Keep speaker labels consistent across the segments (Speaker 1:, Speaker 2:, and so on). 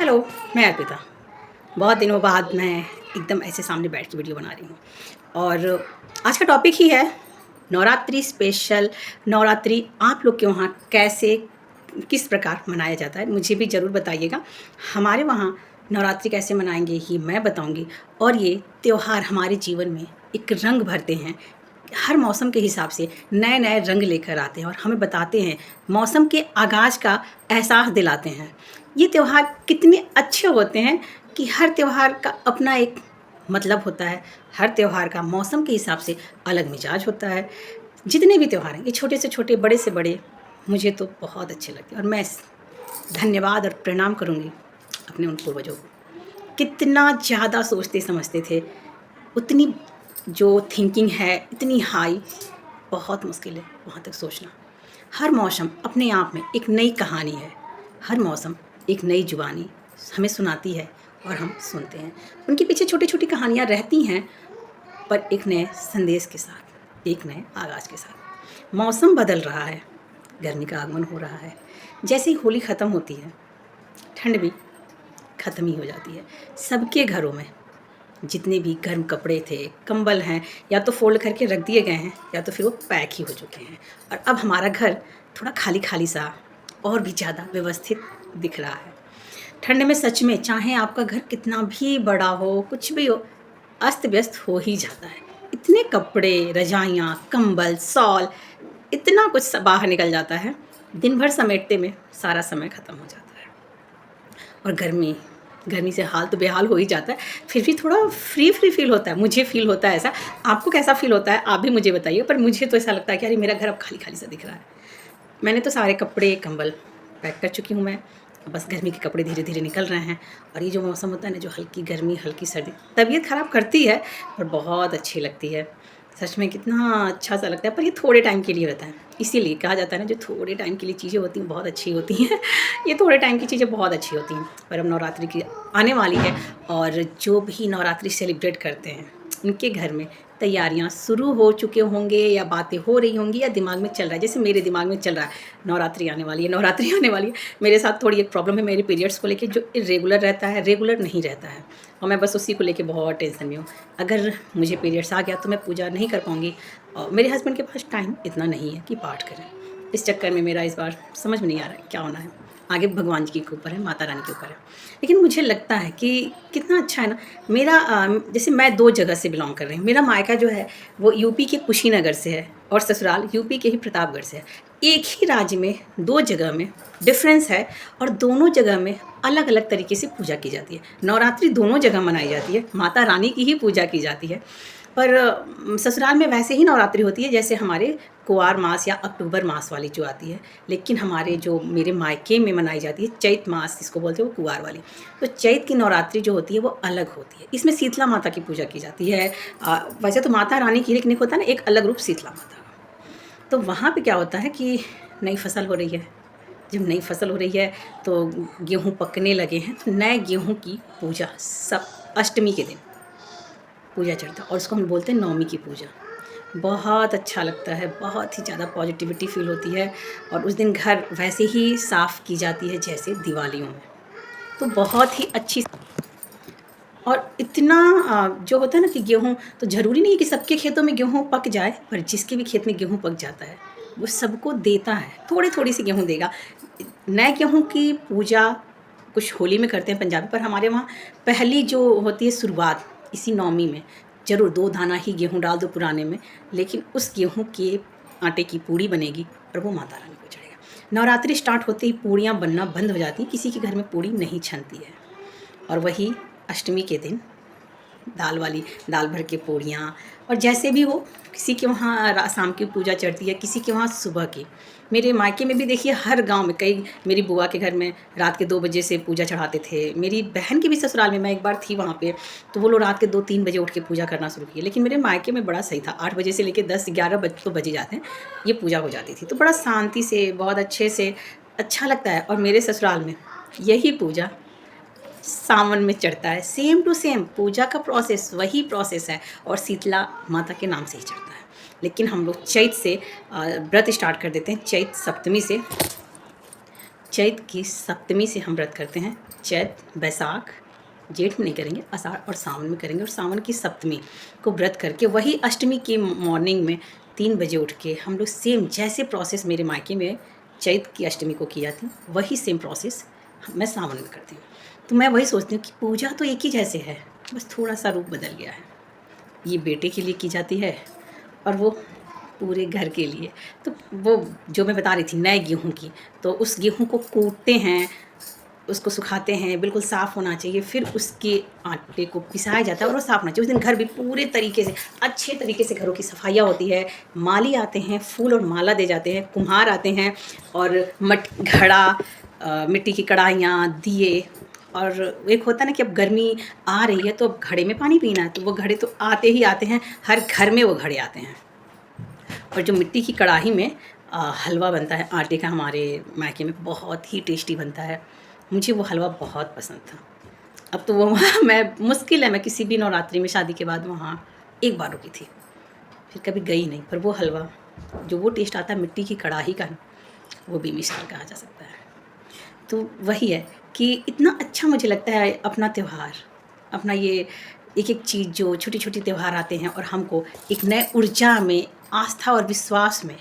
Speaker 1: Hello, मैं अर्पिता। बहुत दिनों बाद मैं एकदम ऐसे सामने बैठ के वीडियो बना रही हूँ और आज का टॉपिक ही है नवरात्रि स्पेशल। नवरात्रि आप लोग के वहाँ कैसे किस प्रकार मनाया जाता है, मुझे भी ज़रूर बताइएगा। हमारे वहाँ नवरात्रि कैसे मनाएंगे ही मैं बताऊंगी। और ये त्यौहार हमारे जीवन में एक रंग भरते हैं, हर मौसम के हिसाब से नए नए रंग लेकर आते हैं और हमें बताते हैं, मौसम के आगाज़ का एहसास दिलाते हैं। ये त्यौहार कितने अच्छे होते हैं कि हर त्यौहार का अपना एक मतलब होता है। हर त्यौहार का मौसम के हिसाब से अलग मिजाज होता है। जितने भी त्यौहार हैं, ये छोटे से छोटे बड़े से बड़े, मुझे तो बहुत अच्छे लगते हैं और मैं धन्यवाद और प्रणाम करूँगी अपने उन पूर्वजों को। कितना ज़्यादा सोचते समझते थे, उतनी जो थिंकिंग है इतनी हाई, बहुत मुश्किल है वहाँ तक सोचना। हर मौसम अपने आप में एक नई कहानी है। हर मौसम एक नई जुबानी हमें सुनाती है और हम सुनते हैं। उनके पीछे छोटी छोटी कहानियाँ रहती हैं, पर एक नए संदेश के साथ, एक नए आगाज़ के साथ। मौसम बदल रहा है, गर्मी का आगमन हो रहा है। जैसे ही होली ख़त्म होती है, ठंड भी ख़त्म ही हो जाती है। सबके घरों में जितने भी गर्म कपड़े थे, कंबल हैं, या तो फ़ोल्ड करके रख दिए गए हैं या तो फिर वो पैक ही हो चुके हैं। और अब हमारा घर थोड़ा खाली खाली सा और भी ज़्यादा व्यवस्थित दिख रहा है। ठंड में सच में चाहे आपका घर कितना भी बड़ा हो, कुछ भी हो, अस्त व्यस्त हो ही जाता है। इतने कपड़े, रजाइयाँ, कंबल, शॉल, इतना कुछ बाहर निकल जाता है। दिन भर समेटते में सारा समय ख़त्म हो जाता है। और गर्मी से हाल तो बेहाल हो ही जाता है। फिर भी थोड़ा फ्री फील होता है, मुझे फील होता है ऐसा। आपको कैसा फील होता है आप भी मुझे बताइए। पर मुझे तो ऐसा लगता है कि अरे मेरा घर अब खाली खाली सा दिख रहा है। मैंने तो सारे कपड़े कंबल पैक कर चुकी हूँ मैं। बस गर्मी के कपड़े धीरे धीरे निकल रहे हैं। और ये जो मौसम होता है ना, जो हल्की गर्मी हल्की सर्दी, तबीयत ख़राब करती है पर बहुत अच्छी लगती है। सच में कितना अच्छा सा लगता है। पर ये थोड़े टाइम के लिए रहता है, इसीलिए कहा जाता है ना, जो थोड़े टाइम के लिए चीज़ें होती हैं बहुत अच्छी होती हैं। ये थोड़े टाइम की चीज़ें बहुत अच्छी होती हैं। पर अब नवरात्रि की आने वाली है और जो भी नवरात्रि सेलिब्रेट करते हैं उनके घर में तैयारियां शुरू हो चुके होंगे, या बातें हो रही होंगी, या दिमाग में चल रहा है। जैसे मेरे दिमाग में चल रहा है नवरात्रि आने वाली है, नवरात्रि आने वाली है। मेरे साथ थोड़ी एक प्रॉब्लम है मेरे पीरियड्स को लेके, जो इरेगुलर रहता है, रेगुलर नहीं रहता है। और मैं बस उसी को लेके बहुत टेंशन में हूँ। अगर मुझे पीरियड्स आ गया तो मैं पूजा नहीं कर पाऊँगी। और मेरे हस्बैंड के पास टाइम इतना नहीं है कि पाठ करें। इस चक्कर में मेरा इस बार समझ में नहीं आ रहा है क्या होना है। आगे भगवान जी के ऊपर है, माता रानी के ऊपर है। लेकिन मुझे लगता है कि कितना अच्छा है ना। मेरा जैसे मैं 2 जगह से बिलॉन्ग कर रही हूँ। मेरा मायका जो है वो यूपी के कुशीनगर से है और ससुराल यूपी के ही प्रतापगढ़ से है। एक ही राज्य में 2 जगह में डिफरेंस है और दोनों जगह में अलग अलग तरीके से पूजा की जाती है। नवरात्रि दोनों जगह मनाई जाती है, माता रानी की ही पूजा की जाती है। पर ससुराल में वैसे ही नवरात्रि होती है जैसे हमारे कुंवार मास या अक्टूबर मास वाली जो आती है। लेकिन हमारे जो मेरे मायके में मनाई जाती है चैत मास, जिसको बोलते हैं वो कुंवार वाली। तो चैत की नवरात्रि जो होती है वो अलग होती है। इसमें शीतला माता की पूजा की जाती है। वैसे तो माता रानी की, लेकिन एक होता है ना एक अलग रूप शीतला माता का। तो वहाँ पे क्या होता है कि नई फसल हो रही है। जब नई फसल हो रही है तो गेहूँ पकने लगे हैं, तो नए गेहूँ की पूजा सब अष्टमी के दिन पूजा चढ़ता है और उसको हम बोलते हैं नवमी की पूजा। बहुत अच्छा लगता है, बहुत ही ज़्यादा पॉजिटिविटी फील होती है। और उस दिन घर वैसे ही साफ़ की जाती है जैसे दिवालियों में। तो बहुत ही अच्छी। और इतना जो होता है ना कि गेहूँ, तो ज़रूरी नहीं है कि सबके खेतों में गेहूँ पक जाए, पर जिसके भी खेत में गेहूँ पक जाता है वो सबको देता है। थोड़ी थोड़ी सी गेहूँ देगा। नए गेहूँ की पूजा कुछ होली में करते हैं पंजाबी, पर हमारे वहाँ पहली जो होती है शुरुआत इसी नवमी में। ज़रूर 2 दाना ही गेहूँ डाल दो पुराने में, लेकिन उस गेहूँ के आटे की पूड़ी बनेगी और वो माता रानी को चढ़ेगा। नवरात्रि स्टार्ट होते ही पूड़ियाँ बनना बंद हो जाती हैं, किसी के घर में पूड़ी नहीं छनती है। और वही अष्टमी के दिन दाल भर के पूड़ियाँ, और जैसे भी हो, किसी के वहाँ शाम की पूजा चढ़ती है, किसी के वहाँ सुबह की। मेरे मायके में भी देखिए हर गांव में, कई मेरी बुआ के घर में रात के 2 बजे से पूजा चढ़ाते थे। मेरी बहन के भी ससुराल में मैं एक बार थी वहाँ पे, तो वो लोग रात के 2-3 बजे उठ के पूजा करना शुरू किए। लेकिन मेरे मायके में बड़ा सही था, 8 बजे से लेकर 10-11 बज तो बज ही जाते हैं, ये पूजा हो जाती थी। तो बड़ा शांति से, बहुत अच्छे से अच्छा लगता है। और मेरे ससुराल में यही पूजा सावन में चढ़ता है, सेम टू सेम पूजा का प्रोसेस वही प्रोसेस है और शीतला माता के नाम से ही चढ़ता है। लेकिन हम लोग चैत से व्रत स्टार्ट कर देते हैं, चैत सप्तमी से। चैत की सप्तमी से हम व्रत करते हैं। चैत, बैसाख, जेठ में नहीं करेंगे, आषाढ़ और सावन में करेंगे। और सावन की सप्तमी को व्रत करके वही अष्टमी की मॉर्निंग में 3 बजे उठ के हम लोग सेम जैसे प्रोसेस मेरे मायके में चैत की अष्टमी को की जाती, वही सेम प्रोसेस मैं सावन में करती हूँ। तो मैं वही सोचती हूँ कि पूजा तो एक ही जैसे है, बस थोड़ा सा रूप बदल गया है। ये बेटे के लिए की जाती है और वो पूरे घर के लिए। तो वो जो मैं बता रही थी नए गेहूँ की, तो उस गेहूँ को कूटते हैं, उसको सुखाते हैं, बिल्कुल साफ़ होना चाहिए, फिर उसके आटे को पिसाया जाता है और वो साफ़ होना चाहिए। उस दिन घर भी पूरे तरीके से अच्छे तरीके से घरों की सफाइयाँ होती है। माली आते हैं, फूल और माला दे जाते हैं, कुम्हार आते हैं और घड़ा, मिट्टी की कढ़ाइयाँ, दिए। और एक होता है ना कि अब गर्मी आ रही है तो अब घड़े में पानी पीना है, तो वो घड़े तो आते ही आते हैं, हर घर में वो घड़े आते हैं। और जो मिट्टी की कढ़ाई में हलवा बनता है आटे का, हमारे मायके में बहुत ही टेस्टी बनता है। मुझे वो हलवा बहुत पसंद था। अब तो वो वहाँ मैं मुश्किल है मैं किसी भी नवरात्रि में शादी के बाद वहाँ एक बार रुकी थी, फिर कभी गई नहीं। पर वो हलवा जो वो टेस्ट आता है मिट्टी की कढ़ाई का, वो बेमिसाल कहा जा सकता है। तो वही है कि इतना अच्छा मुझे लगता है अपना त्यौहार, अपना ये एक-एक चीज़ जो छोटी-छोटी त्यौहार आते हैं और हमको एक नए ऊर्जा में, आस्था और विश्वास में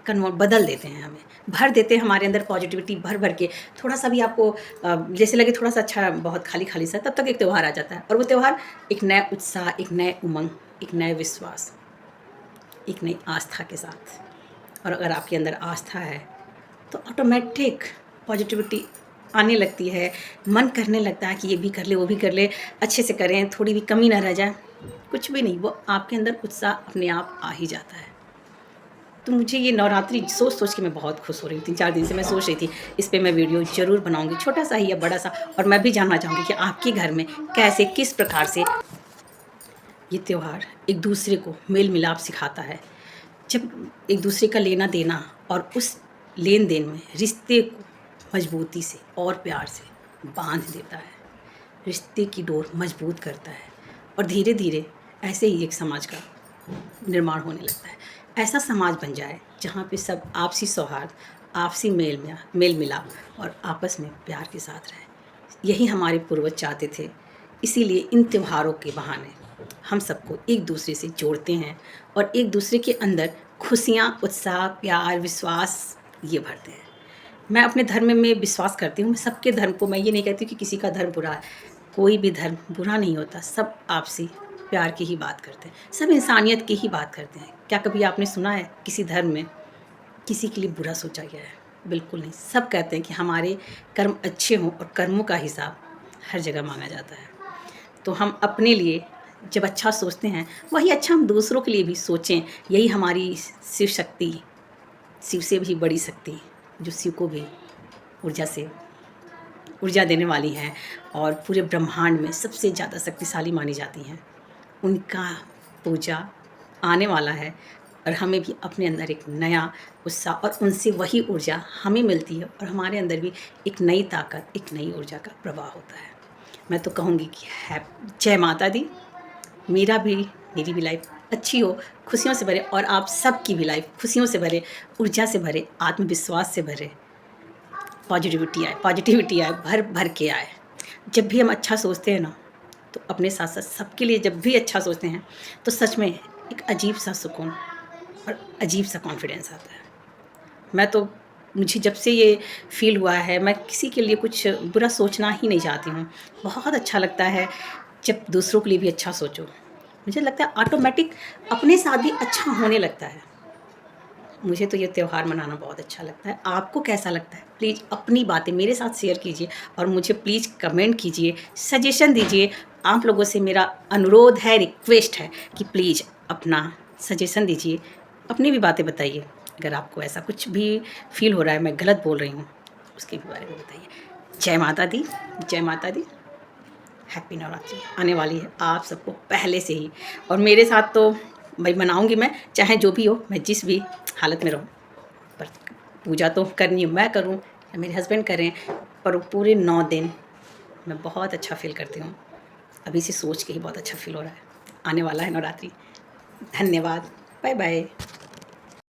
Speaker 1: बदल देते हैं हमें, भर देते हैं हमारे अंदर पॉजिटिविटी भर-भर के। थोड़ा-सा भी आपको जैसे लगे थोड़ा-सा अच्छा बहुत खाली-खाली सा, तब तक एक त्यौहार आ जाता है और वो त्यौहार एक नया उत्साह, एक नए उमंग, एक नए विश्वास, एक नई आस्था के साथ। और अगर आपके अंदर आस्था है तो ऑटोमेटिक पॉजिटिविटी आने लगती है, मन करने लगता है कि ये भी कर ले, वो भी कर ले, अच्छे से करें, थोड़ी भी कमी ना रह जाए। कुछ भी नहीं, वो आपके अंदर उत्साह अपने आप आ ही जाता है। तो मुझे ये नवरात्रि सोच-सोच के मैं बहुत खुश हो रही हूँ। 3-4 दिन से मैं सोच रही थी, इस पे मैं वीडियो ज़रूर बनाऊँगी, छोटा-सा ही या बड़ा-सा। और मैं भी जानना चाहूँगी कि आपके घर में कैसे, किस प्रकार से ये त्योहार एक दूसरे को मेल-मिलाप सिखाता है। जब एक दूसरे का लेना-देना और उस लेन-देन में रिश्ते को मज़बूती से और प्यार से बाँध देता है, रिश्ते की डोर मज़बूत करता है और धीरे-धीरे ऐसे ही एक समाज का निर्माण होने लगता है। ऐसा समाज बन जाए जहाँ पे सब आपसी सौहार्द, आपसी मेल-मिलाप और आपस में प्यार के साथ रहें। यही हमारे पूर्वज चाहते थे। इसीलिए इन त्योहारों के बहाने हम सबको एक दूसरे से जोड़ते हैं और एक दूसरे के अंदर खुशियाँ, उत्साह, प्यार, विश्वास ये भरते हैं। मैं अपने धर्म में विश्वास करती हूँ, मैं सबके धर्म को, मैं ये नहीं कहती कि किसी का धर्म बुरा है। कोई भी धर्म बुरा नहीं होता, सब आपसी प्यार की ही बात करते हैं, सब इंसानियत की ही बात करते हैं। क्या कभी आपने सुना है किसी धर्म में किसी के लिए बुरा सोचा गया है? बिल्कुल नहीं। सब कहते हैं कि हमारे कर्म अच्छे हों और कर्मों का हिसाब हर जगह माँगा जाता है। तो हम अपने लिए जब अच्छा सोचते हैं, वही अच्छा हम दूसरों के लिए भी सोचें। यही हमारी शिव शक्ति, शिव से भी बड़ी शक्ति, जो शिव को भी ऊर्जा देने वाली हैं और पूरे ब्रह्मांड में सबसे ज़्यादा शक्तिशाली मानी जाती हैं, उनका पूजा आने वाला है। और हमें भी अपने अंदर एक नया उत्साह और उनसे वही ऊर्जा हमें मिलती है और हमारे अंदर भी एक नई ताकत, एक नई ऊर्जा का प्रवाह होता है। मैं तो कहूँगी कि जय माता दी। मेरी भी लाइफ अच्छी हो, खुशियों से भरे, और आप सबकी भी लाइफ खुशियों से भरे, ऊर्जा से भरे, आत्मविश्वास से भरे, पॉजिटिविटी आए, भर के आए। जब भी हम अच्छा सोचते हैं ना, तो अपने साथ-साथ सबके लिए जब भी अच्छा सोचते हैं, तो सच में एक अजीब-सा सुकून और अजीब-सा कॉन्फिडेंस आता है। मैं तो मुझे जब से ये फ़ील हुआ है, मैं किसी के लिए कुछ बुरा सोचना ही नहीं चाहती हूँ। बहुत अच्छा लगता है जब दूसरों के लिए भी अच्छा सोचो। मुझे लगता है ऑटोमेटिक अपने साथ भी अच्छा होने लगता है। मुझे तो ये त्योहार मनाना बहुत अच्छा लगता है। आपको कैसा लगता है? प्लीज़ अपनी बातें मेरे साथ शेयर कीजिए और मुझे प्लीज़ कमेंट कीजिए, सजेशन दीजिए। आप लोगों से मेरा अनुरोध है, रिक्वेस्ट है कि प्लीज़ अपना सजेशन दीजिए, अपनी भी बातें बताइए। अगर आपको ऐसा कुछ भी फ़ील हो रहा है, मैं गलत बोल रही हूँ, उसके भी बारे में बताइए। जय माता दी, जय माता दी। हैप्पी नवरात्रि आने वाली है आप सबको पहले से ही, और मेरे साथ तो भाई मनाऊँगी मैं, चाहे जो भी हो, मैं जिस भी हालत में रहूँ, पर पूजा तो करनी है, मैं करूँ या मेरे हस्बैंड करें, पर वो पूरे 9 दिन मैं बहुत अच्छा फ़ील करती हूँ। अभी से सोच के ही बहुत अच्छा फ़ील हो रहा है। आने वाला है नवरात्रि। धन्यवाद। Bye bye.